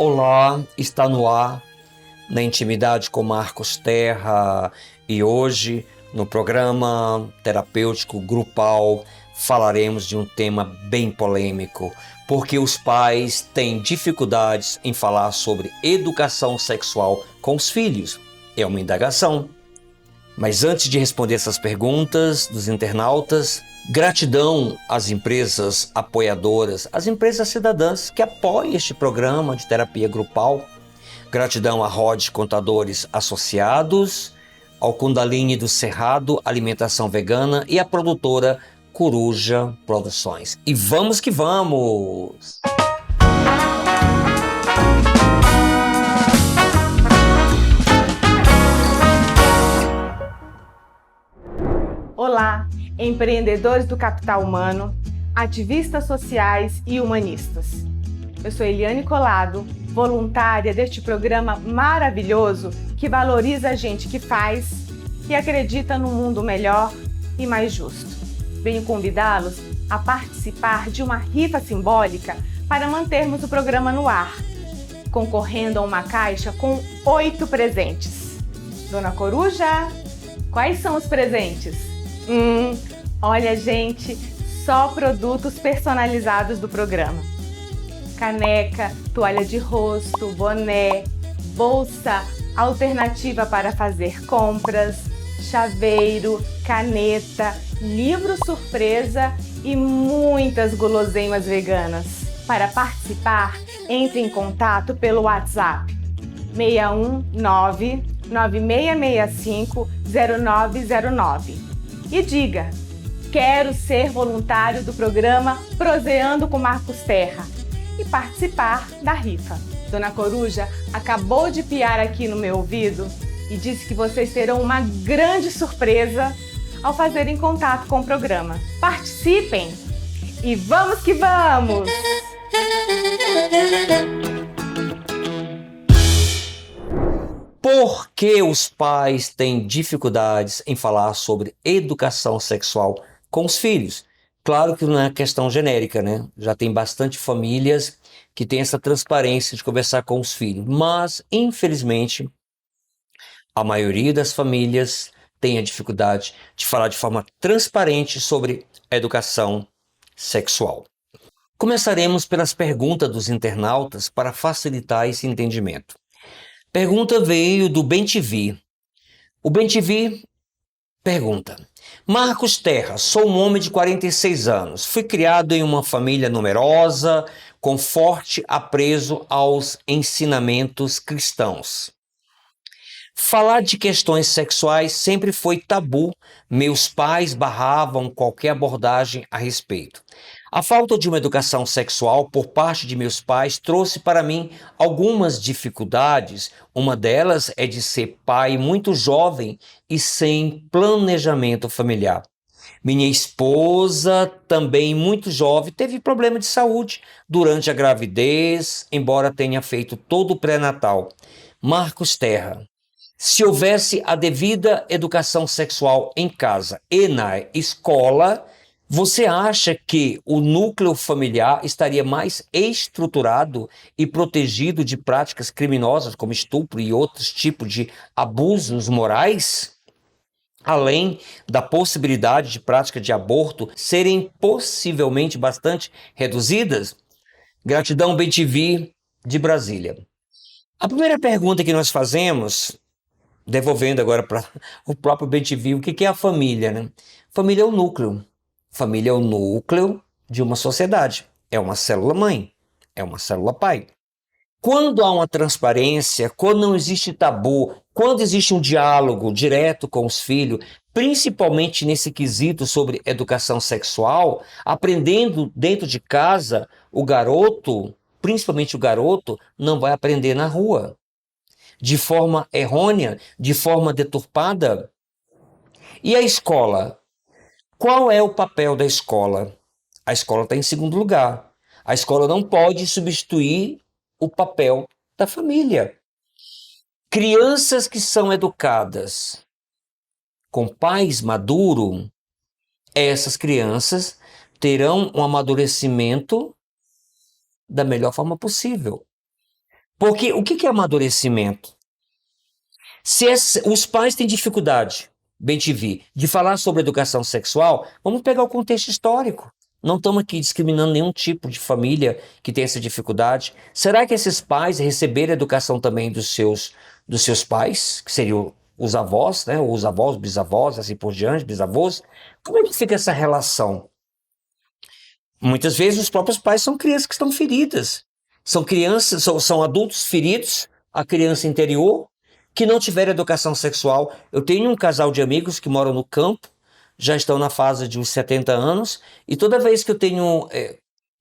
Olá, está no ar, na Intimidade com Marcos Terra, e hoje, no programa terapêutico grupal, falaremos de um tema bem polêmico, porque os pais têm dificuldades em falar sobre educação sexual com os filhos. É uma indagação. Mas antes de responder essas perguntas dos internautas, gratidão às empresas apoiadoras, às empresas cidadãs que apoiam este programa de terapia grupal. Gratidão à Rod Contadores Associados, ao Kundalini do Cerrado Alimentação Vegana e à produtora Coruja Produções. E vamos que vamos! Olá, empreendedores do capital humano, ativistas sociais e humanistas. Eu sou Eliane Colado, voluntária deste programa maravilhoso que valoriza a gente que faz e acredita num mundo melhor e mais justo. Venho convidá-los a participar de uma rifa simbólica para mantermos o programa no ar, concorrendo a uma caixa com 8 presentes. Dona Coruja, quais são os presentes? Olha, gente, só produtos personalizados do programa. Caneca, toalha de rosto, boné, bolsa alternativa para fazer compras, chaveiro, caneta, livro surpresa e muitas guloseimas veganas. Para participar, entre em contato pelo WhatsApp 619 9665 0909 e diga: quero ser voluntário do programa Proseando com Marcos Terra e participar da rifa. Dona Coruja acabou de piar aqui no meu ouvido e disse que vocês terão uma grande surpresa ao fazerem contato com o programa. Participem! E vamos que vamos! Por que os pais têm dificuldades em falar sobre educação sexual com os filhos? Claro que não é questão genérica, né? Já tem bastante famílias que têm essa transparência de conversar com os filhos, mas, infelizmente, a maioria das famílias tem a dificuldade de falar de forma transparente sobre a educação sexual. Começaremos pelas perguntas dos internautas para facilitar esse entendimento. Pergunta veio do BenTV. O BenTV pergunta: Marcos Terra, sou um homem de 46 anos. Fui criado em uma família numerosa, com forte apreço aos ensinamentos cristãos. Falar de questões sexuais sempre foi tabu. Meus pais barravam qualquer abordagem a respeito. A falta de uma educação sexual por parte de meus pais trouxe para mim algumas dificuldades. Uma delas é de ser pai muito jovem e sem planejamento familiar. Minha esposa, também muito jovem, teve problema de saúde durante a gravidez, embora tenha feito todo o pré-natal. Marcos Terra: se houvesse a devida educação sexual em casa e na escola, você acha que o núcleo familiar estaria mais estruturado e protegido de práticas criminosas como estupro e outros tipos de abusos morais? Além da possibilidade de prática de aborto serem possivelmente bastante reduzidas? Gratidão, BenTV de Brasília. A primeira pergunta que nós fazemos, devolvendo agora para o próprio BenTV, o que é a família, né? Família é o núcleo. Família é o núcleo de uma sociedade. É uma célula mãe, é uma célula pai. Quando há uma transparência, quando não existe tabu, quando existe um diálogo direto com os filhos, principalmente nesse quesito sobre educação sexual, aprendendo dentro de casa, o garoto, principalmente o garoto, não vai aprender na rua de forma errônea, de forma deturpada. E a escola? Qual é o papel da escola? A escola está em segundo lugar. A escola não pode substituir o papel da família. Crianças que são educadas com pais maduros, essas crianças terão um amadurecimento da melhor forma possível. Porque o que é amadurecimento? Se os pais têm dificuldade, bem te vi, de falar sobre educação sexual, vamos pegar o contexto histórico. Não estamos aqui discriminando nenhum tipo de família que tem essa dificuldade. Será que esses pais receberam educação também dos seus pais, que seriam os avós, né? Os avós, bisavós, assim por diante, bisavós? Como é que fica essa relação? Muitas vezes os próprios pais são crianças que estão feridas. São crianças, são adultos feridos, a criança interior, que não tiveram educação sexual. Eu tenho um casal de amigos que moram no campo, já estão na fase de uns 70 anos, e toda vez que eu tenho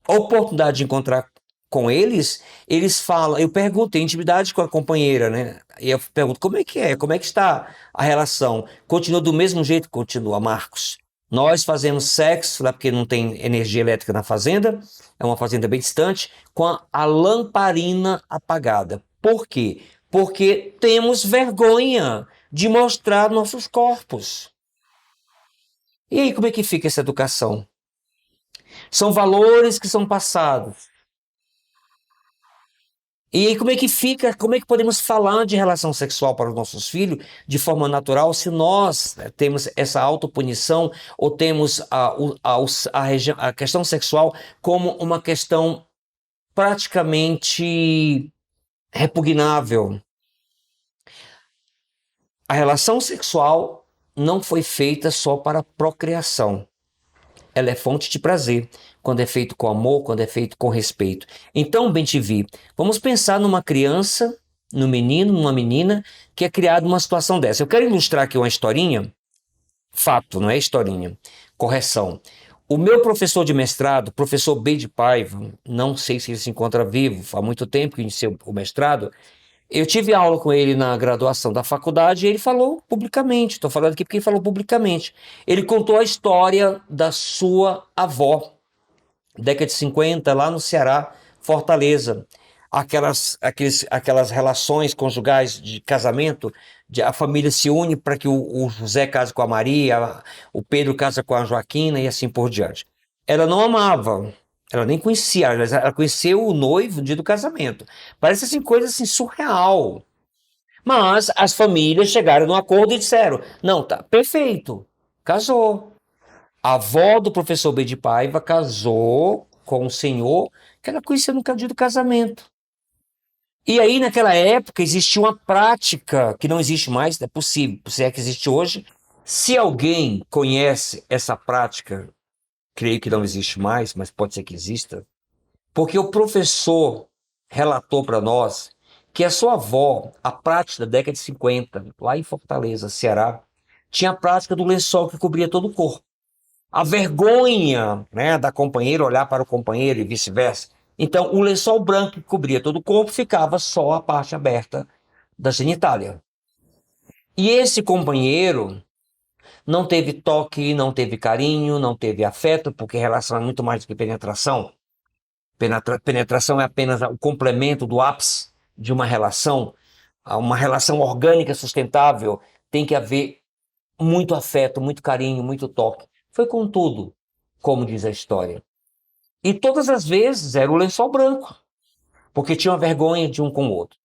a oportunidade de encontrar com eles, eles falam, eu pergunto, tem intimidade com a companheira, né? E eu pergunto, como é que é? Como é que está a relação? Continua do mesmo jeito? Continua, Marcos. Nós fazemos sexo, lá porque não tem energia elétrica na fazenda, é uma fazenda bem distante, com a lamparina apagada. Por quê? Porque temos vergonha de mostrar nossos corpos. E aí, como é que fica essa educação? São valores que são passados. E aí, como é que fica, como é que podemos falar de relação sexual para os nossos filhos de forma natural se nós temos essa autopunição ou temos a questão sexual como uma questão praticamente repugnável? A relação sexual não foi feita só para procriação. Ela é fonte de prazer, quando é feito com amor, quando é feito com respeito. Então, bem-te-vi, vamos pensar numa criança, num menino, numa menina, que é criado numa situação dessa. Eu quero ilustrar aqui uma historinha, fato, não é historinha, correção. O meu professor de mestrado, professor B de Paiva, não sei se ele se encontra vivo, há muito tempo que iniciou o mestrado, eu tive aula com ele na graduação da faculdade e ele falou publicamente. Estou falando aqui porque ele falou publicamente. Ele contou a história da sua avó, década de 50, lá no Ceará, Fortaleza. Aquelas relações conjugais de casamento, a família se une para que o José case com a Maria, o Pedro casa com a Joaquina e assim por diante. Ela não amava. Ela nem conhecia, ela conheceu o noivo no dia do casamento. Parece assim, coisa assim, surreal. Mas as famílias chegaram num acordo e disseram: não, tá perfeito, casou. A avó do professor B de Paiva casou com um senhor que ela conhecia no dia do casamento. E aí, naquela época, existia uma prática que não existe mais, é possível, se é que existe hoje. Se alguém conhece essa prática, creio que não existe mais, mas pode ser que exista, porque o professor relatou para nós que a sua avó, a prática da década de 50, lá em Fortaleza, Ceará, tinha a prática do lençol que cobria todo o corpo. A vergonha, né, da companheira olhar para o companheiro e vice-versa. Então, o lençol branco que cobria todo o corpo ficava só a parte aberta da genitália. E esse companheiro não teve toque, não teve carinho, não teve afeto, porque relação é muito mais do que penetração. Penetração é apenas o complemento do ápice de uma relação. Uma relação orgânica sustentável tem que haver muito afeto, muito carinho, muito toque. Foi com tudo, como diz a história. E todas as vezes era o lençol branco, porque tinha uma vergonha de um com o outro.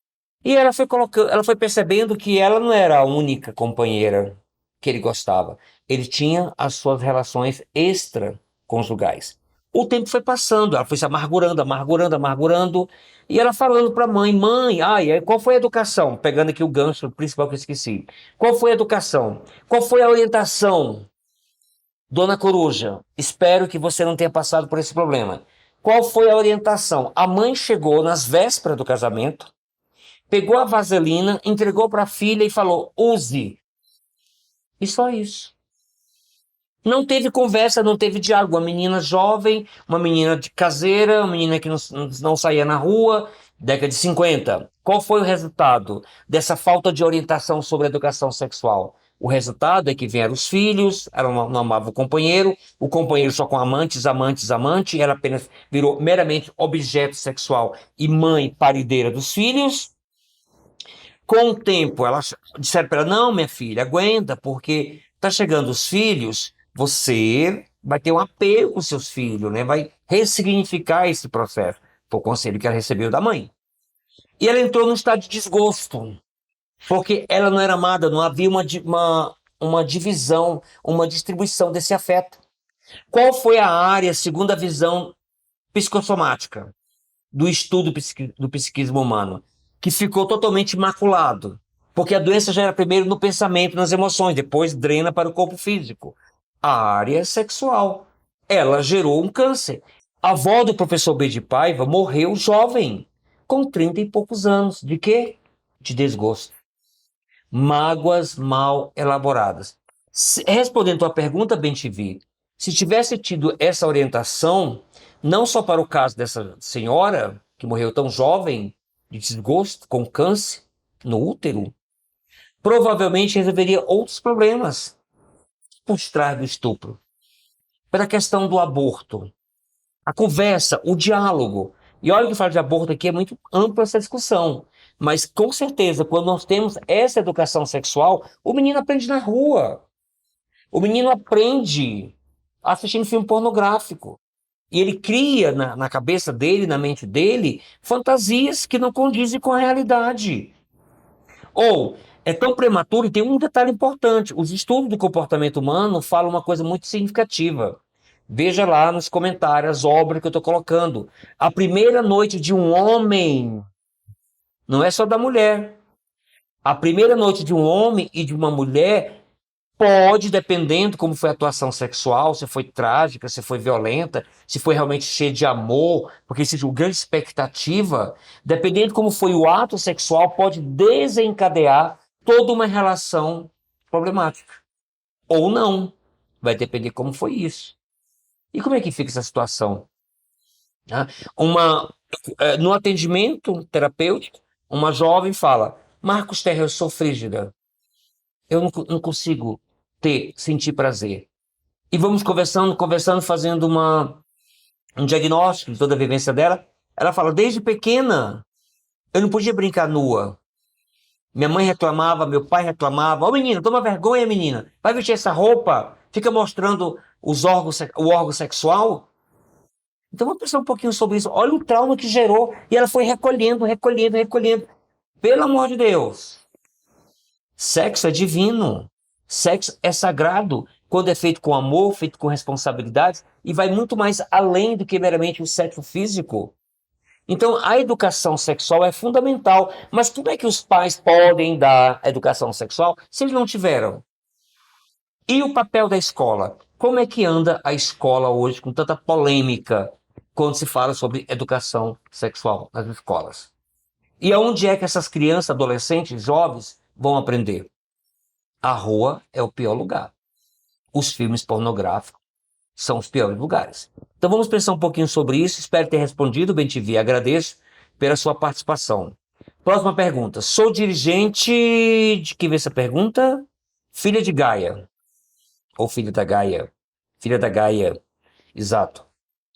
E ela foi percebendo que ela não era a única companheira que ele gostava. Ele tinha as suas relações extraconjugais. O tempo foi passando, ela foi se amargurando, amargurando, amargurando, e ela falando para a mãe: mãe, ai, qual foi a educação? Pegando aqui o gancho principal que eu esqueci. Qual foi a educação? Qual foi a orientação? Dona Coruja, espero que você não tenha passado por esse problema. Qual foi a orientação? A mãe chegou nas vésperas do casamento, pegou a vaselina, entregou para a filha e falou: use. E só isso. Não teve conversa, não teve diálogo. Uma menina jovem, uma menina de caseira, uma menina que não saía na rua, década de 50. Qual foi o resultado dessa falta de orientação sobre a educação sexual? O resultado é que vieram os filhos, ela não amava o companheiro só com amantes, amantes, amante, ela apenas virou meramente objeto sexual e mãe parideira dos filhos. Com o tempo, disseram para ela: não, minha filha, aguenta, porque tá chegando os filhos, você vai ter um apego com seus filhos, né? Vai ressignificar esse processo. Foi o conselho que ela recebeu da mãe. E ela entrou num estado de desgosto, porque ela não era amada, não havia uma divisão, uma distribuição desse afeto. Qual foi a área, segundo a visão psicossomática do estudo do psiquismo humano, que ficou totalmente maculado? Porque a doença já era primeiro no pensamento, nas emoções, depois drena para o corpo físico. A área sexual. Ela gerou um câncer. A avó do professor B. de Paiva morreu jovem, com 30 e poucos anos. De quê? De desgosto. Mágoas mal elaboradas. Respondendo a tua pergunta, Bem-te-vi, se tivesse tido essa orientação, não só para o caso dessa senhora, que morreu tão jovem, de desgosto, com câncer no útero, provavelmente resolveria outros problemas por trás do estupro. Pela questão do aborto, a conversa, o diálogo. E olha que eu falo de aborto aqui, é muito ampla essa discussão. Mas com certeza, quando nós temos essa educação sexual, o menino aprende na rua. O menino aprende assistindo filme pornográfico. E ele cria na cabeça dele, na mente dele, fantasias que não condizem com a realidade. Ou é tão prematuro, e tem um detalhe importante: os estudos do comportamento humano falam uma coisa muito significativa. Veja lá nos comentários as obras que eu estou colocando. A primeira noite de um homem não é só da mulher. A primeira noite de um homem e de uma mulher pode, dependendo como foi a atuação sexual, se foi trágica, se foi violenta, se foi realmente cheia de amor, porque existe uma grande expectativa, dependendo como foi o ato sexual, pode desencadear toda uma relação problemática. Ou não. Vai depender como foi isso. E como é que fica essa situação? Né? No atendimento terapêutico, uma jovem fala: Marcos Terra, eu sou frígida. Eu não consigo sentir prazer. E vamos conversando, fazendo um diagnóstico de toda a vivência dela. Ela fala: desde pequena, eu não podia brincar nua. Minha mãe reclamava, meu pai reclamava. Ô menina, toma vergonha, menina. Vai vestir essa roupa, fica mostrando o órgão sexual. Então vamos pensar um pouquinho sobre isso. Olha o trauma que gerou. E ela foi recolhendo. Pelo amor de Deus. Sexo é divino. Sexo é sagrado. Quando é feito com amor, feito com responsabilidade, e vai muito mais além do que meramente o sexo físico. Então, a educação sexual é fundamental. Mas como é que os pais podem dar educação sexual se eles não tiveram? E o papel da escola? Como é que anda a escola hoje com tanta polêmica quando se fala sobre educação sexual nas escolas? E aonde é que essas crianças, adolescentes, jovens vão aprender? A rua é o pior lugar. Os filmes pornográficos são os piores lugares. Então vamos pensar um pouquinho sobre isso. Espero ter respondido, Bem-te-vi. Agradeço pela sua participação. Próxima pergunta. Sou dirigente de quem vê essa pergunta? Filha de Gaia. Ou filha da Gaia. Filha da Gaia. Exato.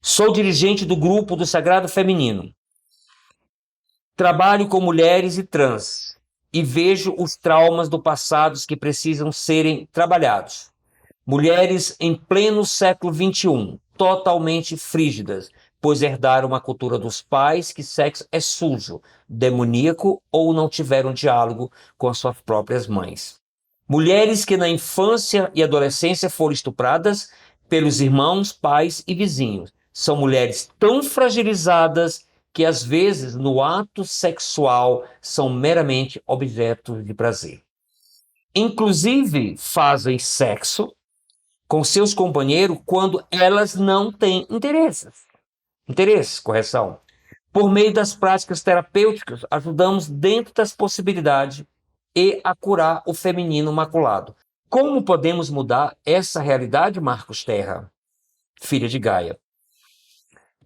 Sou dirigente do grupo do Sagrado Feminino. Trabalho com mulheres e trans. E vejo os traumas do passado que precisam serem trabalhados. Mulheres em pleno século XXI, totalmente frígidas, pois herdaram uma cultura dos pais que sexo é sujo, demoníaco ou não tiveram diálogo com as suas próprias mães. Mulheres que na infância e adolescência foram estupradas pelos irmãos, pais e vizinhos. São mulheres tão fragilizadas que às vezes no ato sexual são meramente objetos de prazer. Inclusive fazem sexo com seus companheiros quando elas não têm interesses, correção. Por meio das práticas terapêuticas, ajudamos dentro das possibilidades e a curar o feminino maculado. Como podemos mudar essa realidade, Marcos Terra? Filha de Gaia.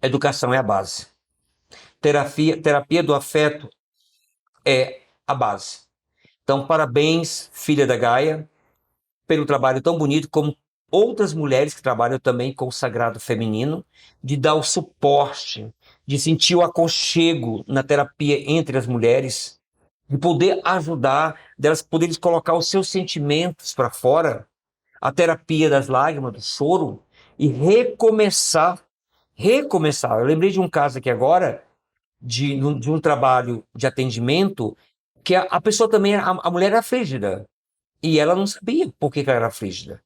Educação é a base. Terapia do afeto é a base. Então, parabéns, filha da Gaia, pelo trabalho tão bonito, como outras mulheres que trabalham também com o sagrado feminino, de dar o suporte, de sentir o aconchego na terapia entre as mulheres, de poder ajudar, delas poderem colocar os seus sentimentos para fora, a terapia das lágrimas, do choro, e recomeçar. Eu lembrei de um caso aqui agora, de um trabalho de atendimento que a pessoa também, a mulher era frígida. E ela não sabia por que ela era frígida.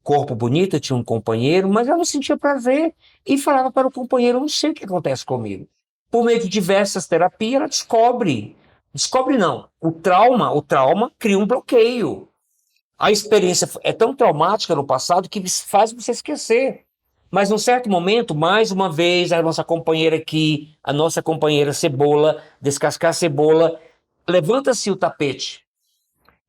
Corpo bonito, tinha um companheiro, mas ela não sentia prazer. E falava para o companheiro, eu não sei o que acontece comigo. Por meio de diversas terapias, ela descobre. Descobre não. O trauma cria um bloqueio. A experiência é tão traumática no passado que faz você esquecer. Mas num certo momento, mais uma vez, a nossa companheira aqui, a nossa companheira cebola, descascar a cebola, levanta-se o tapete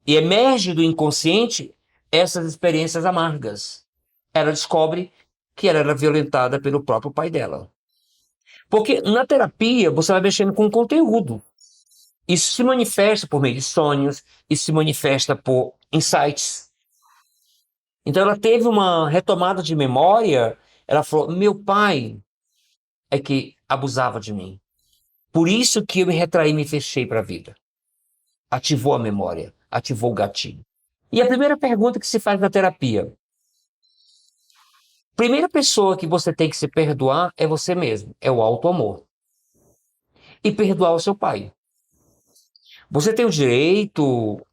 e emerge do inconsciente essas experiências amargas. Ela descobre que ela era violentada pelo próprio pai dela. Porque na terapia você vai mexendo com o conteúdo. Isso se manifesta por meio de sonhos, isso se manifesta por insights. Então ela teve uma retomada de memória, ela falou, meu pai é que abusava de mim. Por isso que eu me retraí e me fechei para a vida. Ativou a memória, ativou o gatilho. E a primeira pergunta que se faz na terapia, primeira pessoa que você tem que se perdoar é você mesmo, é o auto-amor. E perdoar o seu pai. Você tem o direito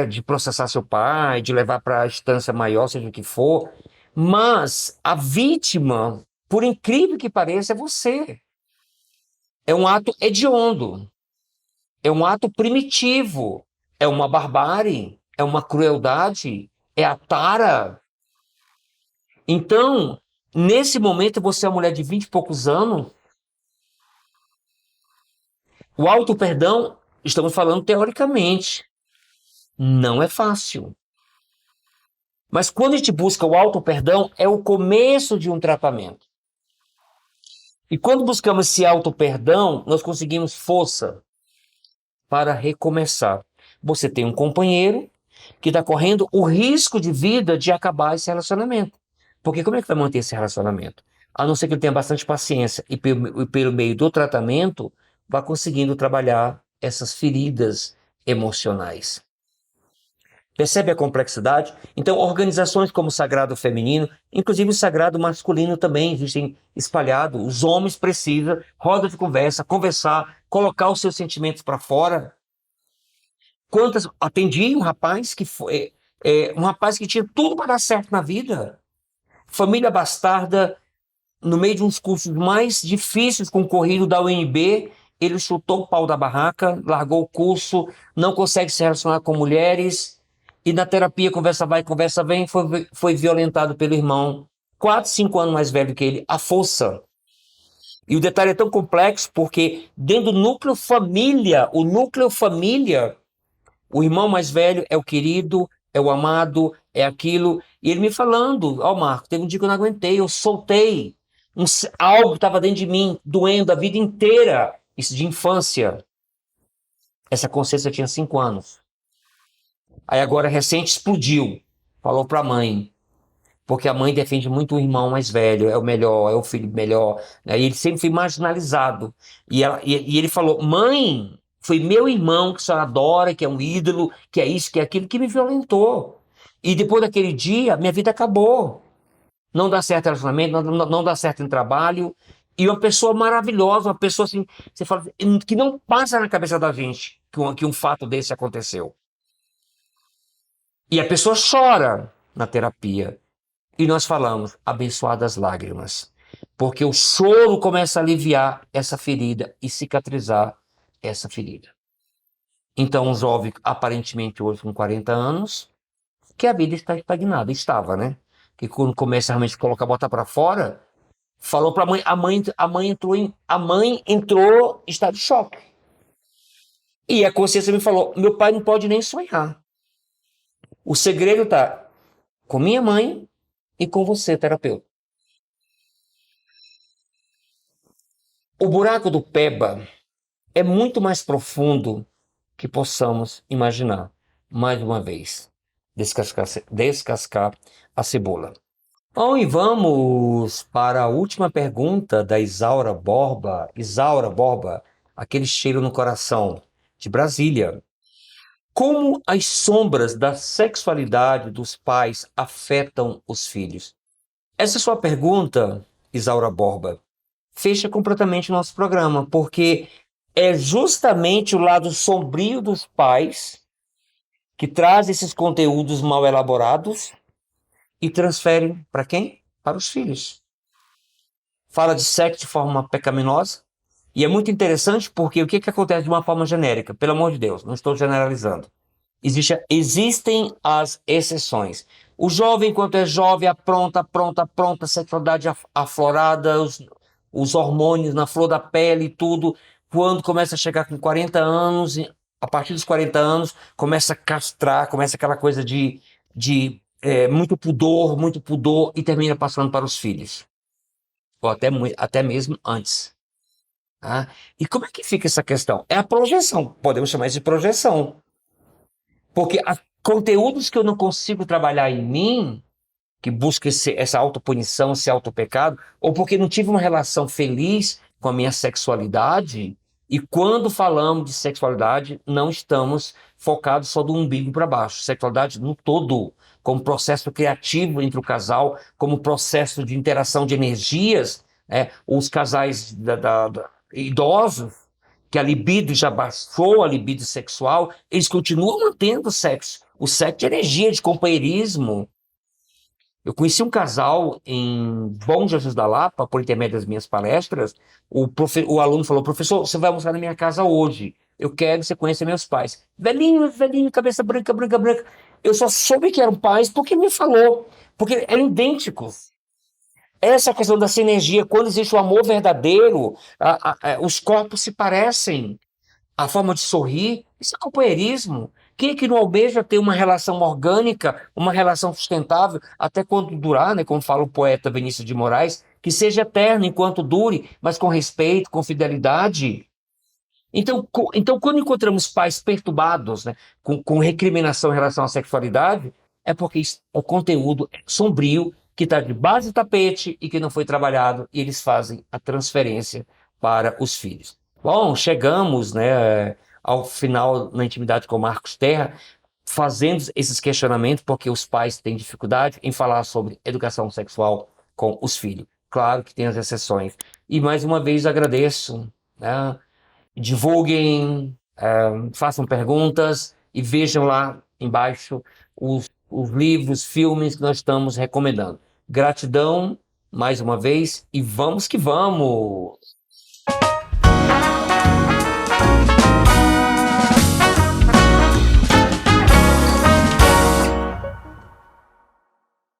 de processar seu pai, de levar para a instância maior, seja o que for, mas a vítima, por incrível que pareça, é você. É um ato hediondo, é um ato primitivo, é uma barbárie, é uma crueldade, é a tara. Então, nesse momento, você é uma mulher de 20 e poucos anos, o auto-perdão, estamos falando teoricamente, não é fácil. Mas quando a gente busca o auto-perdão, é o começo de um tratamento. E quando buscamos esse auto-perdão, nós conseguimos força para recomeçar. Você tem um companheiro que está correndo o risco de vida de acabar esse relacionamento. Porque como é que vai manter esse relacionamento? A não ser que ele tenha bastante paciência e pelo meio do tratamento, vá conseguindo trabalhar essas feridas emocionais. Percebe a complexidade? Então, organizações como o Sagrado Feminino, inclusive o Sagrado Masculino também existem espalhados. Os homens precisam, roda de conversa, conversar, colocar os seus sentimentos para fora. Atendi um rapaz que foi um rapaz que tinha tudo para dar certo na vida. Família bastarda, no meio de uns cursos mais difíceis concorrido da UNB, ele chutou o pau da barraca, largou o curso, não consegue se relacionar com mulheres, e na terapia, conversa vai, conversa vem, foi violentado pelo irmão, 4, 5 anos mais velho que ele, à força. E o detalhe é tão complexo porque dentro do núcleo família, o irmão mais velho é o querido, é o amado, é aquilo. E ele me falando, Marco, teve um dia que eu não aguentei, eu soltei. Algo estava dentro de mim, doendo a vida inteira. Isso de infância. Essa consciência tinha 5 anos. Aí agora recente explodiu. Falou para a mãe. Porque a mãe defende muito o irmão mais velho, é o melhor, é o filho melhor. Né? E ele sempre foi marginalizado. E ele falou, mãe, foi meu irmão que a senhora adora, que é um ídolo, que é isso, que é aquilo, que me violentou. E depois daquele dia, minha vida acabou. Não dá certo em relacionamento, não dá certo em trabalho. E uma pessoa maravilhosa, uma pessoa assim, você fala, que não passa na cabeça da gente que um fato desse aconteceu. E a pessoa chora na terapia. E nós falamos, abençoadas lágrimas. Porque o choro começa a aliviar essa ferida e cicatrizar essa ferida. Então, um jovem, aparentemente hoje com 40 anos, que a vida está estagnada. Estava, né? Que quando começa realmente a colocar, botar para fora, falou para a mãe entrou em estado de choque. E a consciência me falou, meu pai não pode nem sonhar. O segredo está com minha mãe e com você, terapeuta. O buraco do Peba é muito mais profundo que possamos imaginar. Mais uma vez, descascar a cebola. Bom, e vamos para a última pergunta da Isaura Borba. Isaura Borba, aquele cheiro no coração, de Brasília. Como as sombras da sexualidade dos pais afetam os filhos? Essa sua pergunta, Isaura Borba, fecha completamente o nosso programa, porque é justamente o lado sombrio dos pais que traz esses conteúdos mal elaborados e transferem para quem? Para os filhos. Fala de sexo de forma pecaminosa. E é muito interessante porque o que acontece de uma forma genérica? Pelo amor de Deus, não estou generalizando. Existem as exceções. O jovem, enquanto é jovem, apronta, sexualidade aflorada, os hormônios na flor da pele e tudo. Quando começa a chegar com 40 anos, a partir dos 40 anos, começa a castrar, começa aquela coisa de muito pudor, e termina passando para os filhos. Ou até mesmo antes. Tá? E como é que fica essa questão? É a projeção, podemos chamar isso de projeção. Porque conteúdos que eu não consigo trabalhar em mim, que busca essa autopunição, esse autopecado, ou porque não tive uma relação feliz com a minha sexualidade, e quando falamos de sexualidade, não estamos focados só do umbigo para baixo. Sexualidade no todo, como processo criativo entre o casal, como processo de interação de energias, os casais idosos, que a libido já baixou, a libido sexual, eles continuam mantendo o sexo de energia, de companheirismo. Eu conheci um casal em Bom Jesus da Lapa, por intermédio das minhas palestras. O aluno falou: professor, você vai almoçar na minha casa hoje. Eu quero que você conheça meus pais. Velhinho, velhinho, cabeça branca, branca, branca. Eu só soube que eram pais porque me falou, porque eram idênticos. Essa questão da sinergia, quando existe o amor verdadeiro, os corpos se parecem. A forma de sorrir, isso é companheirismo. Quem é que não almeja ter uma relação orgânica, uma relação sustentável, até quando durar, né? Como fala o poeta Vinícius de Moraes, que seja eterno enquanto dure, mas com respeito, com fidelidade. Então, quando encontramos pais perturbados, né, com recriminação em relação à sexualidade, é porque isso é conteúdo sombrio que está debaixo do tapete e que não foi trabalhado, e eles fazem a transferência para os filhos. Bom, chegamos, né, ao final na intimidade com Marcos Terra, fazendo esses questionamentos, porque os pais têm dificuldade em falar sobre educação sexual com os filhos. Claro que tem as exceções. E mais uma vez agradeço, né? Divulguem, façam perguntas e vejam lá embaixo os livros, filmes que nós estamos recomendando. Gratidão mais uma vez e vamos que vamos!